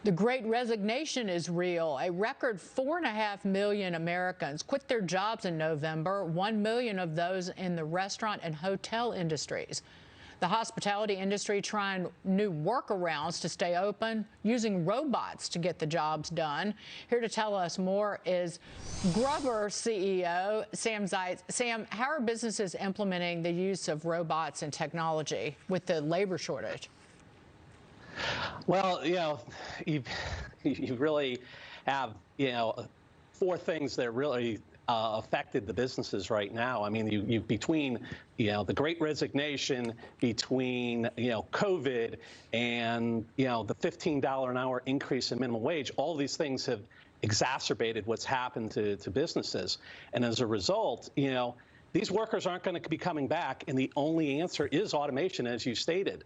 The Great Resignation is real. A record 4.5 million Americans quit their jobs in November, 1 million of those in the restaurant and hotel industries. The hospitality industry trying new workarounds to stay open, using robots to get the jobs done. Here to tell us more is GRUBBRR CEO Sam Zietz. Sam, how are businesses implementing the use of robots and technology with the labor shortage? Well, you really have, four things that really affected the businesses right now. I mean, you between, the Great Resignation, between, COVID and, the $15 an hour increase in minimum wage, all these things have exacerbated what's happened to businesses. And as a result, these workers aren't going to be coming back, and the only answer is automation, as you stated.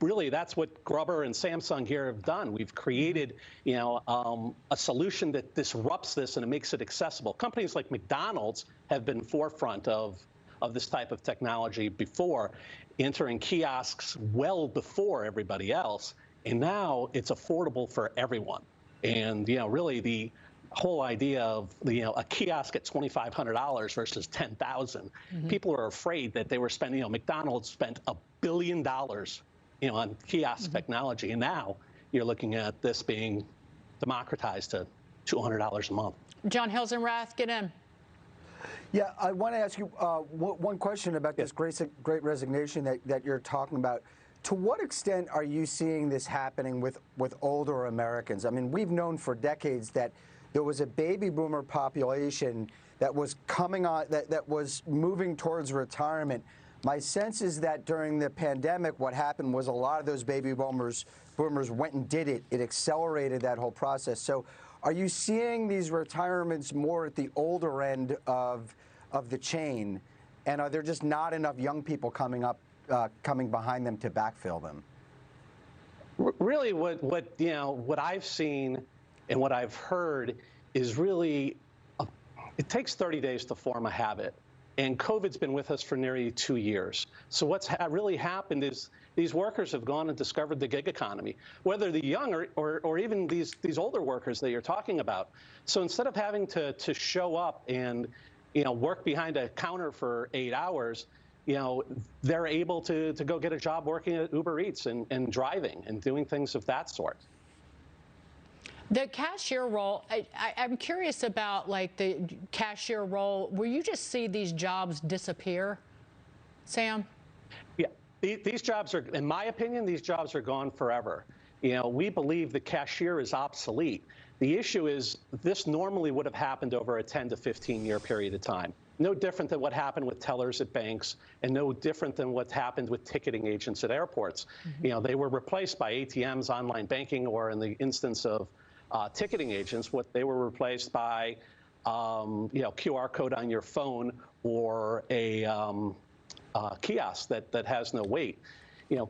Really, that's what GRUBBRR and Samsung here have done. We've created, a solution that disrupts this and it makes it accessible. Companies like McDonald's have been forefront of this type of technology before, entering kiosks well before everybody else. And now it's affordable for everyone. And, really the whole idea of a kiosk at $2,500 versus $10,000. People are afraid that they were spending. McDonald's spent $1 billion, on kiosk technology, and now you're looking at this being democratized to $200 a month. John Hilsenrath, get in. Yeah, I want to ask you one question about this great resignation that you're talking about. To what extent are you seeing this happening with older Americans? I mean, we've known for decades that there was a baby boomer population that was coming on, that was moving towards retirement. My sense is that during the pandemic, what happened was a lot of those baby boomers went and did it. It accelerated that whole process. So are you seeing these retirements more at the older end of the chain? And are there just not enough young people coming behind them to backfill them? Really, what I've seen and what I've heard is really, it takes 30 days to form a habit. And COVID's been with us for nearly 2 years. So what's really happened is these workers have gone and discovered the gig economy, whether the young or even these older workers that you're talking about. So instead of having to show up and, work behind a counter for 8 hours, they're able to go get a job working at Uber Eats and driving and doing things of that sort. The cashier role, I'm curious about the cashier role. Will you just see these jobs disappear, Sam? Yeah, these jobs are, in my opinion, these jobs are gone forever. We believe the cashier is obsolete. The issue is this normally would have happened over a 10 to 15 year period of time. No different than what happened with tellers at banks, and no different than what happened with ticketing agents at airports. They were replaced by ATMs, online banking, or in the instance of ticketing agents, they were replaced by, QR code on your phone or a kiosk that has no wait.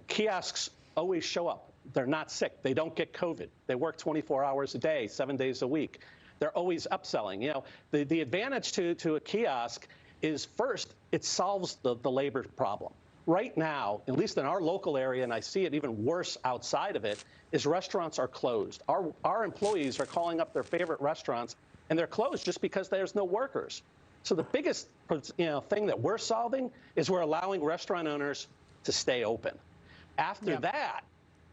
Kiosks always show up. They're not sick. They don't get COVID. They work 24 hours a day, 7 days a week. They're always upselling. The advantage to a kiosk is, first, it solves the labor problem. Right now, at least in our local area, and I see it even worse outside of it, is restaurants are closed. Our employees are calling up their favorite restaurants, and they're closed just because there's no workers. So the biggest thing that we're solving is we're allowing restaurant owners to stay open. After that,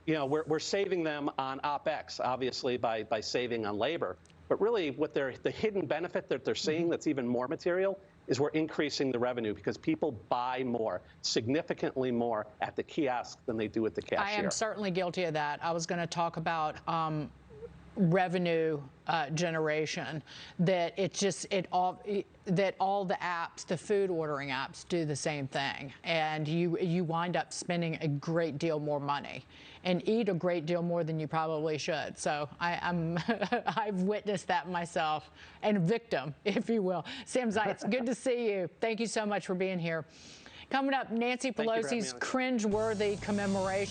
we're saving them on OpEx, obviously, by saving on labor. But really, the hidden benefit that they're seeing that's even more material is we're increasing the revenue because people buy more, significantly more at the kiosk than they do at the cashier. I am certainly guilty of that. I was going to talk about revenue generation, that that all the apps, the food ordering apps, do the same thing, and you wind up spending a great deal more money and eat a great deal more than you probably should. So I've witnessed that myself, and victim, if you will. Sam Zietz, good to see you. Thank you so much for being here. Coming up, Nancy Pelosi's cringe-worthy commemoration.